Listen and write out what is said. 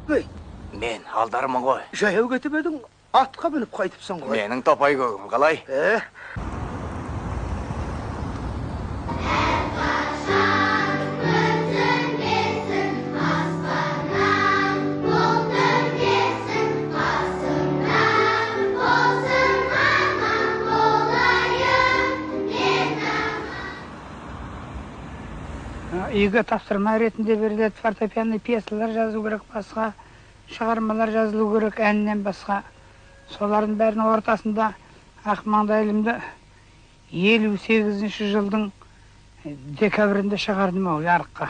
Бей, Мен алдармын ғой. жаяу кетіп едің, атқа мініп қайтыпсың ғой. Менің топай көгім қалай? Үйге тапсырма ретінде беріледі, фортепиано пьесалар жазу керек, басқа шығармалар жазылу керек, әннен басқа. Солардың бәрінің ортасында Ақмаңдайлымды 58 жылдың декабрінде шығардым ау, ярыққа.